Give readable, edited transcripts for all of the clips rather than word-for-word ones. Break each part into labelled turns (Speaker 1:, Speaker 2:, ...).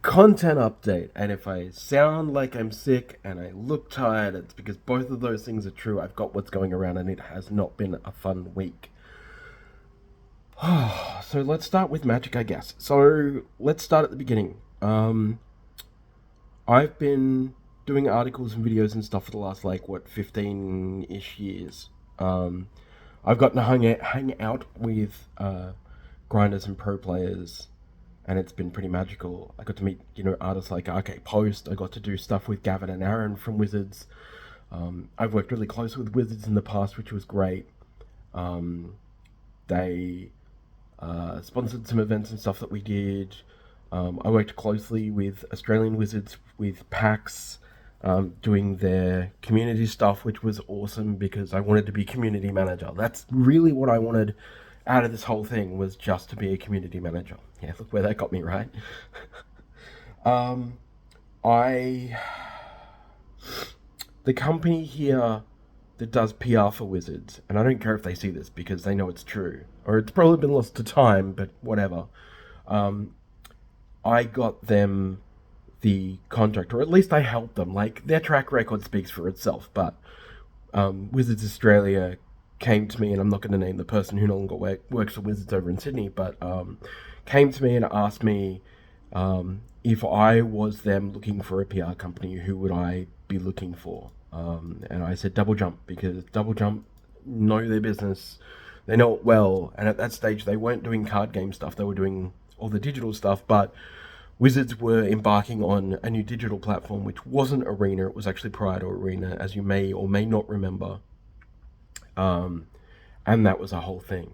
Speaker 1: content update. And if I sound like I'm sick and I look tired, it's because both of those things are true. I've got what's going around and it has not been a fun week. So let's start with magic, I guess. So let's start at the beginning. I've been doing articles and videos and stuff for the last, 15-ish years. I've gotten to hang out with grinders and pro players, and it's been pretty magical. I got to meet, artists like RK Post. I got to do stuff with Gavin and Aaron from Wizards. I've worked really close with Wizards in the past, which was great. They sponsored some events and stuff that we did. I worked closely with Australian Wizards, with PAX, doing their community stuff, which was awesome because I wanted to be community manager. That's really what I wanted out of this whole thing, was just to be a community manager. Yeah, look where that got me, right? I the company here that does PR for Wizards, and I don't care if they see this because they know it's true, or it's probably been lost to time, but whatever. I got them the contract, or at least I helped them. Like, their track record speaks for itself, but Wizards Australia came to me, and I'm not going to name the person who no longer works for Wizards over in Sydney, but came to me and asked me if I was them looking for a PR company, who would I be looking for? And I said Double Jump, because Double Jump know their business, they know it well, and at that stage they weren't doing card game stuff, they were doing all the digital stuff, but Wizards were embarking on a new digital platform, which wasn't Arena, it was actually prior to Arena, as you may or may not remember. And that was a whole thing.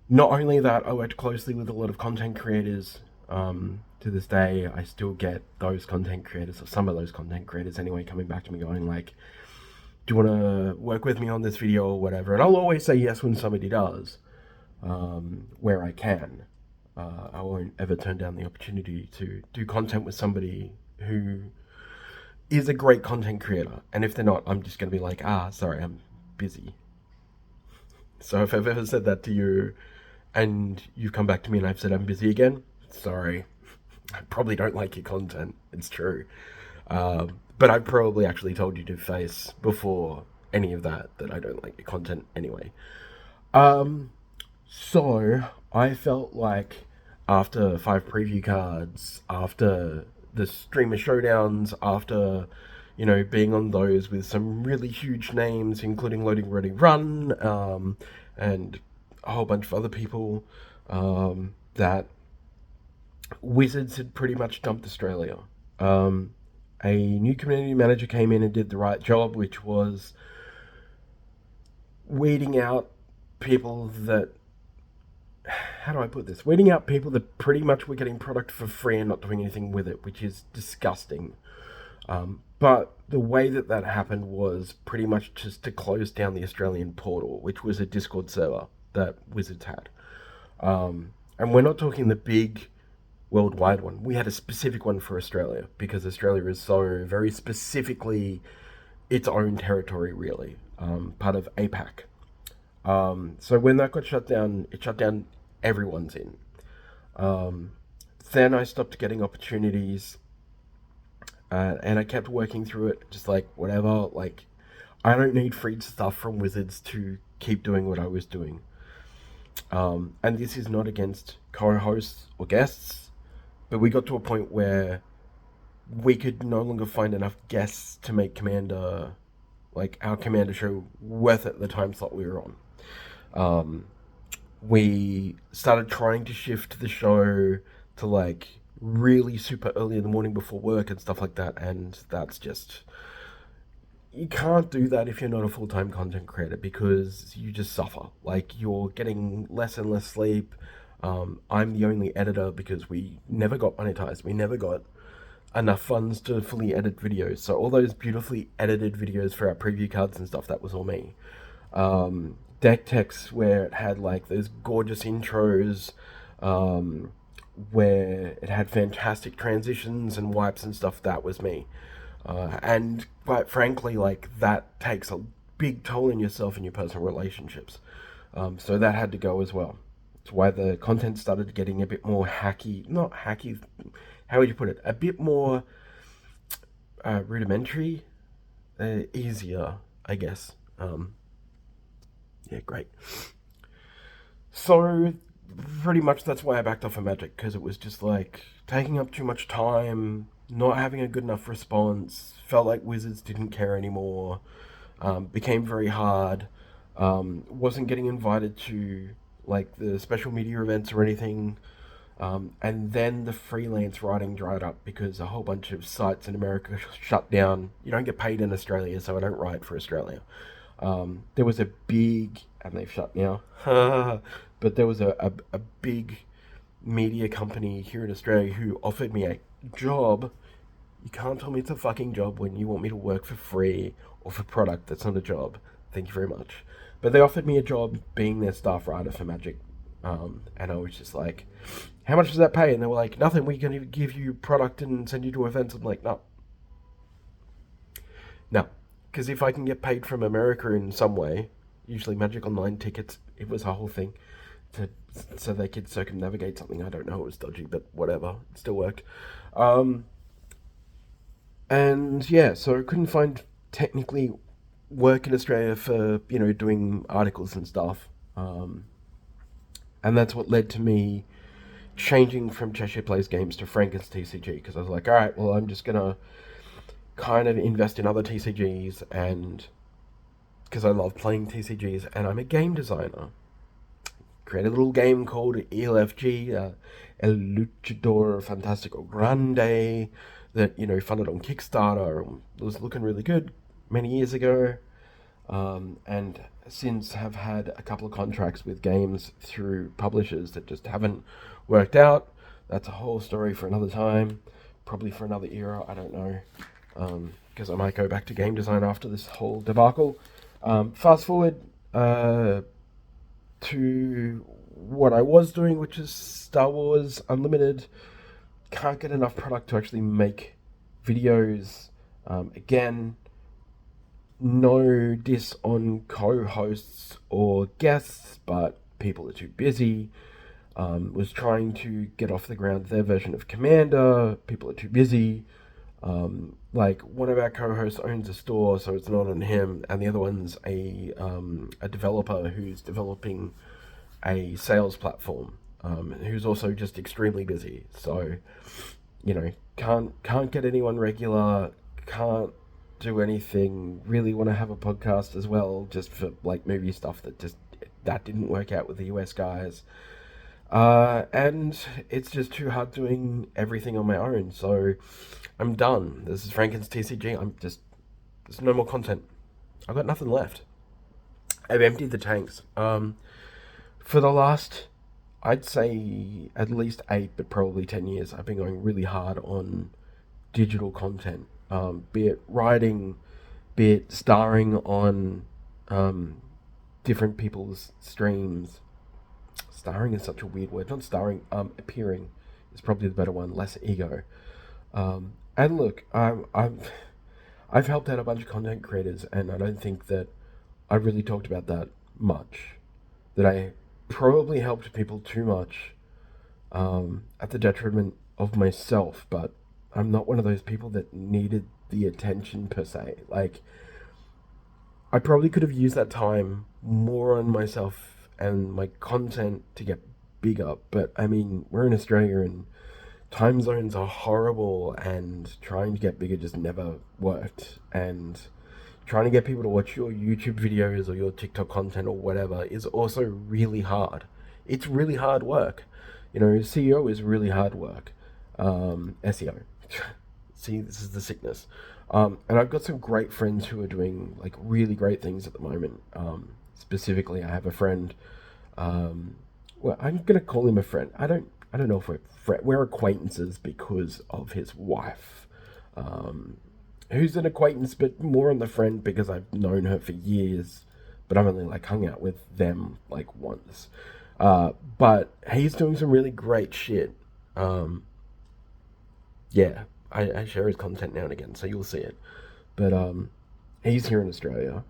Speaker 1: Not only that, I worked closely with a lot of content creators. To this day, I still get those content creators, or some of those content creators anyway, coming back to me going like, do you want to work with me on this video or whatever? And I'll always say yes when somebody does, where I can. I won't ever turn down the opportunity to do content with somebody who is a great content creator. And if they're not, I'm just going to be like, sorry, I'm busy. So if I've ever said that to you and you've come back to me and I've said I'm busy again, sorry. I probably don't like your content. It's true. But I've probably actually told you to face before any of that I don't like your content anyway. So I felt like after 5 preview cards, after the streamer showdowns, after being on those with some really huge names, including Loading Ready Run, and a whole bunch of other people, that Wizards had pretty much dumped Australia. A new community manager came in and did the right job, which was weeding out people that, how do I put this? Weeding out people that pretty much were getting product for free and not doing anything with it, which is disgusting. But the way that happened was pretty much just to close down the Australian portal, which was a Discord server that Wizards had. And we're not talking the big worldwide one. We had a specific one for Australia, because Australia is so very specifically its own territory, really, part of APAC. So when that got shut down, it shut down everyone's in. Then I stopped getting opportunities, and I kept working through it, just like, whatever, like, I don't need free stuff from Wizards to keep doing what I was doing. And this is not against co-hosts or guests, but we got to a point where we could no longer find enough guests to make Commander, like our Commander show, worth it the time slot we were on. We started trying to shift the show to like really super early in the morning before work and stuff like that, and that's just, you can't do that if you're not a full-time content creator, because you just suffer. Like, you're getting less and less sleep. I'm the only editor because we never got monetized. We never got enough funds to fully edit videos. So all those beautifully edited videos for our preview cards and stuff, that was all me. Deck techs where it had like those gorgeous intros, where it had fantastic transitions and wipes and stuff, that was me. And quite frankly, like, that takes a big toll on yourself and your personal relationships. So that had to go as well. It's why the content started getting a bit more hacky, not hacky, how would you put it? A bit more rudimentary, easier, I guess. Yeah, great. So pretty much that's why I backed off of Magic, because it was just like taking up too much time, not having a good enough response. Felt like Wizards didn't care anymore. Became very hard. Wasn't getting invited to like the special media events or anything. And then the freelance writing dried up because a whole bunch of sites in America shut down. You don't get paid in Australia, so I don't write for Australia. There was a big, and they've shut now, but there was a big media company here in Australia who offered me a job. You can't tell me it's a fucking job when you want me to work for free or for product that's not a job. Thank you very much. But they offered me a job being their staff writer for Magic. And I was just like, how much does that pay? And they were like, nothing, we can even give you product and send you to events. I'm like, no. No. Because if I can get paid from America in some way, usually Magic Online tickets, it was a whole thing, so they could circumnavigate something. I don't know, it was dodgy, but whatever. It still worked. And yeah, so I couldn't find technically work in Australia for, doing articles and stuff. And that's what led to me changing from Cheshire Plays Games to Franken's TCG, because I was like, all right, well, I'm just going to kind of invest in other TCGs, and because I love playing TCGs, and I'm a game designer. Create a little game called ELFG, El Luchador Fantastico Grande, that, funded on Kickstarter, and was looking really good many years ago. And since have had a couple of contracts with games through publishers that just haven't worked out. That's a whole story for another time, probably for another era, I don't know, because I might go back to game design after this whole debacle. Fast forward to what I was doing, which is Star Wars Unlimited. Can't get enough product to actually make videos. Again, no diss on co-hosts or guests, but people are too busy. Was trying to get off the ground their version of Commander. People are too busy. Like, one of our co-hosts owns a store, so it's not on him, and the other one's a developer who's developing a sales platform, who's also just extremely busy. So, can't get anyone regular, can't do anything, really want to have a podcast as well, just for like movie stuff that didn't work out with the US guys. And it's just too hard doing everything on my own, so I'm done. This is Franken's TCG. There's no more content. I've got nothing left. I've emptied the tanks. For the last, I'd say at least 8, but probably 10 years, I've been going really hard on digital content. Be it writing, be it starring on different people's streams. Starring is such a weird word. Not starring, appearing is probably the better one. Less ego. And look, I've helped out a bunch of content creators, and I don't think that I really talked about that much. That I probably helped people too much, at the detriment of myself. But I'm not one of those people that needed the attention per se. Like, I probably could have used that time more on myself and my content to get bigger. But I mean, we're in Australia and time zones are horrible, and trying to get bigger just never worked. And trying to get people to watch your YouTube videos or your TikTok content or whatever is also really hard. It's really hard work. SEO is really hard work. SEO. See, this is the sickness. And I've got some great friends who are doing like really great things at the moment. Specifically, I have a friend. Well, I'm gonna call him a friend. I don't know if we're acquaintances because of his wife. Who's an acquaintance, but more on the friend because I've known her for years, but I've only like hung out with them like once. But he's doing some really great shit. Yeah, I share his content now and again, so you'll see it. But he's here in Australia,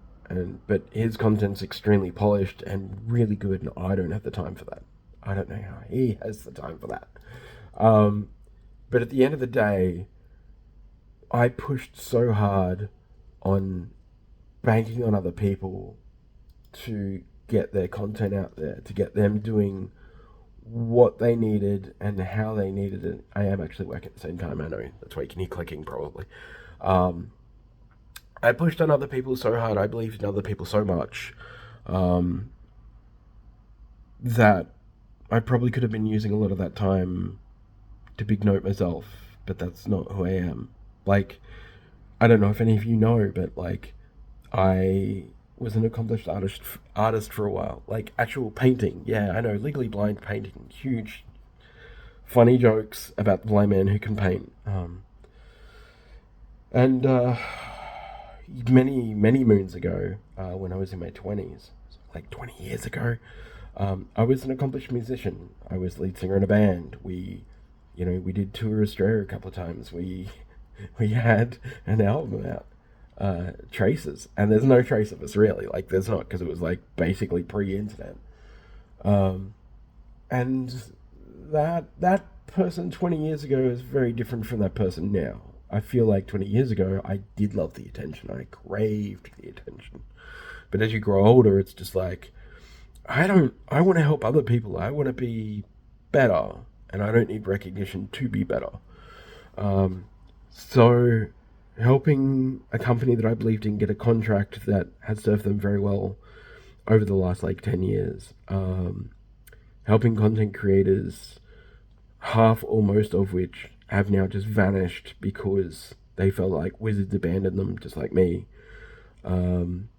Speaker 1: but his content's extremely polished and really good, and I don't have the time for that. I don't know how he has the time for that. But at the end of the day, I pushed so hard on banking on other people to get their content out there, to get them doing what they needed and how they needed it. I am actually working at the same time. I know that's why you can hear clicking probably. Um, I pushed on other people so hard. I believed in other people so much um, that I probably could have been using a lot of that time to big note myself, but that's not who I am. Like, I don't know if any of you know, but like, I was an accomplished artist for a while. Like actual painting. Yeah, I know, legally blind painting. Huge, funny jokes about the blind man who can paint. And many moons ago, when I was in my 20s, like 20 years ago, I was an accomplished musician. I was lead singer in a band. We did tour Australia a couple of times. We had an album out, Traces, and there's no trace of us really. Like there's not, because it was like basically pre-internet. Um, and that person 20 years ago is very different from that person now. I feel like 20 years ago, I did love the attention. I craved the attention. But as you grow older, it's just like, I want to help other people. I want to be better. And I don't need recognition to be better. Um, so, helping a company that I believed in get a contract that has served them very well over the last like 10 years. Helping content creators, half or most of which have now just vanished because they felt like Wizards abandoned them, just like me. Um,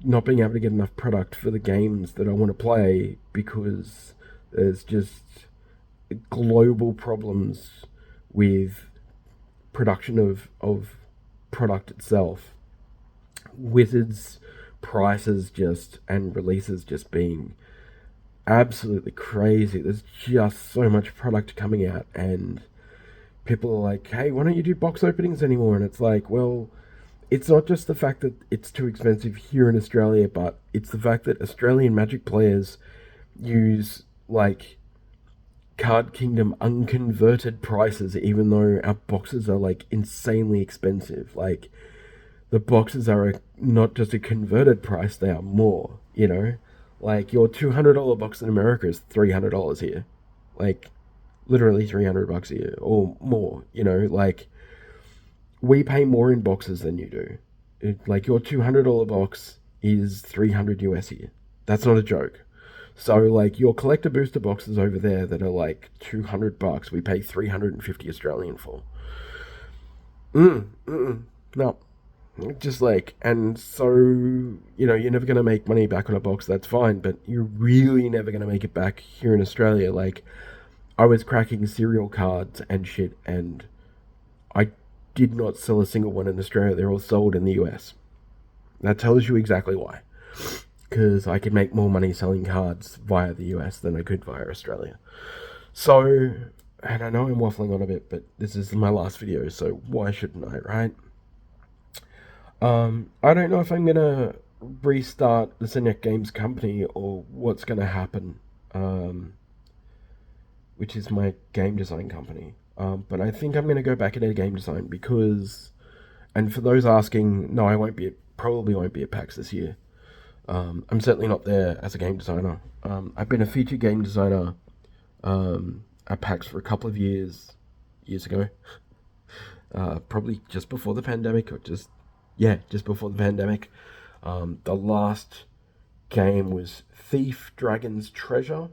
Speaker 1: Not being able to get enough product for the games that I want to play because there's just global problems with production of product itself. Wizards prices just and releases just being absolutely crazy. There's just so much product coming out, and people are like, hey, why don't you do box openings anymore? And it's like, well, it's not just the fact that it's too expensive here in Australia, but it's the fact that Australian Magic players use like Card Kingdom unconverted prices, even though our boxes are like insanely expensive. Like the boxes are not just a converted price, they are more, you know? Like your $200 box in America is $300 here. Like literally $300 here or more, you know? Like we pay more in boxes than you do. Like your $200 box is 300 US here. That's not a joke. So like your collector booster boxes over there that are like $200, we pay 350 Australian for. No, just like, and so you're never gonna make money back on a box. That's fine, but you're really never gonna make it back here in Australia. Like I was cracking cereal cards and shit, and I did not sell a single one in Australia. They're all sold in the US. That tells you exactly why. Because I could make more money selling cards via the US than I could via Australia. So, and I know I'm waffling on a bit, but this is my last video, so why shouldn't I, right? I don't know if I'm gonna restart the Senyak Games company or what's gonna happen, which is my game design company. But I think I'm gonna go back into game design because, and for those asking, no, I won't be, probably won't be at PAX this year. I'm certainly not there as a game designer. I've been a featured game designer at PAX for a couple of years ago. Probably just before the pandemic, or just before the pandemic. The last game was Thief Dragon's Treasure,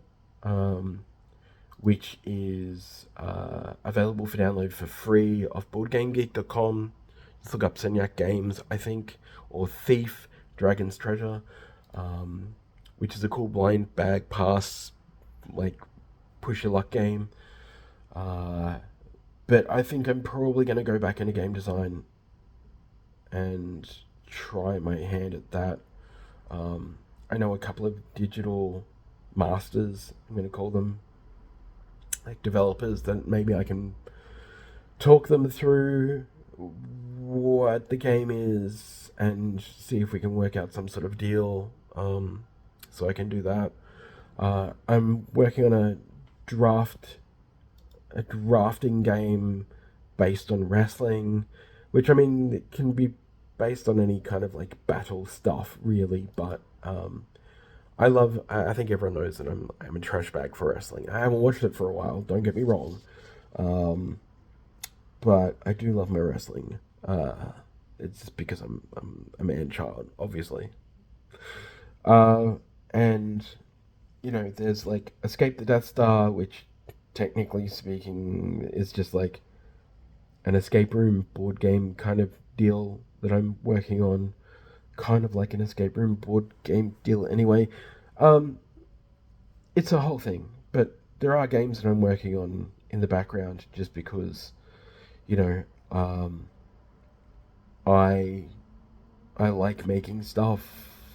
Speaker 1: which is available for download for free off BoardGameGeek.com. Just look up Senyak Games, I think, or Thief Dragon's Treasure, which is a cool blind bag pass, like push your luck game. But I think I'm probably going to go back into game design and try my hand at that. I know a couple of digital masters, I'm going to call them, like developers, that maybe I can talk them through what the game is and see if we can work out some sort of deal, so I can do that. I'm working on a draft a drafting game based on wrestling, which I mean it can be based on any kind of like battle stuff, really. But I love. I think everyone knows that I'm a trash bag for wrestling. I haven't watched it for a while. Don't get me wrong, but I do love my wrestling. It's just because I'm a man child, obviously. Uh, and there's like Escape the Death Star, which technically speaking is just like an escape room board game kind of deal that I'm working on. Kind of like an escape room board game deal anyway. Um, it's a whole thing, but there are games that I'm working on in the background just because, you know, um, I I like making stuff.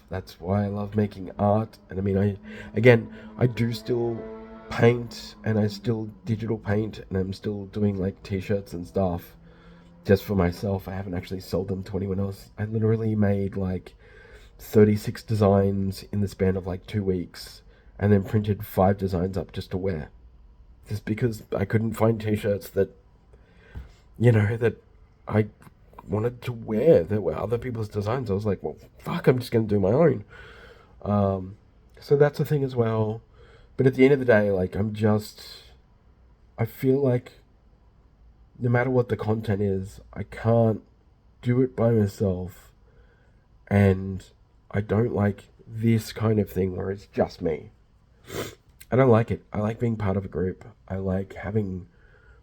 Speaker 1: That's why I love making art. And I mean, I do still paint and I still digital paint and I'm still doing like t-shirts and stuff just for myself. I haven't actually sold them to anyone else. I literally made like 36 designs in the span of like 2 weeks and then printed 5 designs up just to wear. Just because I couldn't find t-shirts that I wanted to wear that were other people's designs. I was like, well, fuck, I'm just going to do my own. Um, so that's a thing as well. But at the end of the day, like, I feel like no matter what the content is, I can't do it by myself. And I don't like this kind of thing where it's just me. I don't like it. I like being part of a group. I like having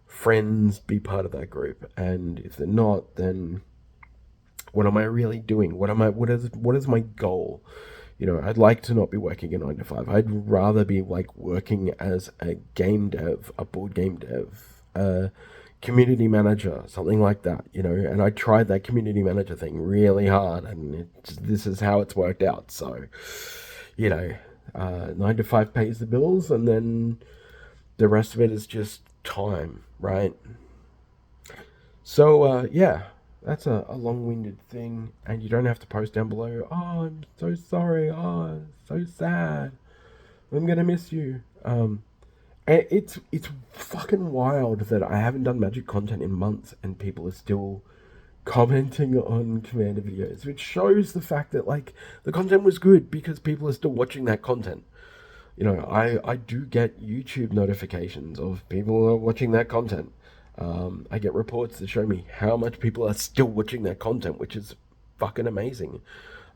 Speaker 1: friends be part of that group. And if they're not, then what am I really doing? What is my goal? I'd like to not be working a 9 to 5. I'd rather be like working as a game dev, a board game dev, a community manager, something like that. And I tried that community manager thing really hard, and this is how it's worked out. So, 9 to 5 pays the bills, and then the rest of it is just time, right? So, yeah, that's a long-winded thing, and you don't have to post down below, oh, I'm so sorry, oh, so sad, I'm gonna miss you. And it's fucking wild that I haven't done magic content in months, and people are still commenting on Commander videos, which shows the fact that, like, the content was good because people are still watching that content. I do get YouTube notifications of people are watching that content. I get reports that show me how much people are still watching that content, which is fucking amazing.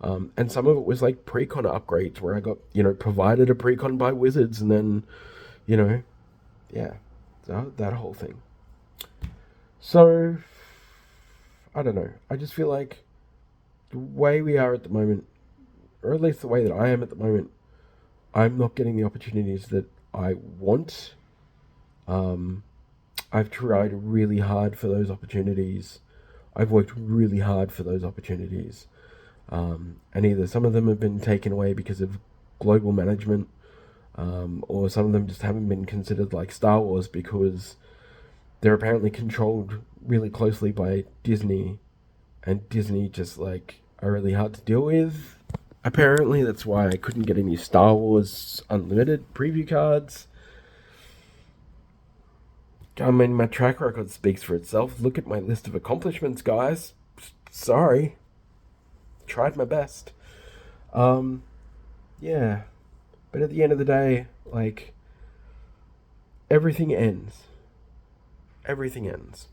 Speaker 1: And some of it was like pre-con upgrades where I got, provided a pre-con by Wizards, and then, yeah, that whole thing. So, I don't know. I just feel like the way we are at the moment, or at least the way that I am at the moment, I'm not getting the opportunities that I want. I've tried really hard for those opportunities. I've worked really hard for those opportunities. And either some of them have been taken away because of global management, or some of them just haven't been considered like Star Wars because they're apparently controlled really closely by Disney, and Disney just like are really hard to deal with. Apparently, that's why I couldn't get any Star Wars Unlimited preview cards. I mean, my track record speaks for itself. Look at my list of accomplishments, guys. Sorry. Tried my best. Yeah. But at the end of the day, like, everything ends. Everything ends.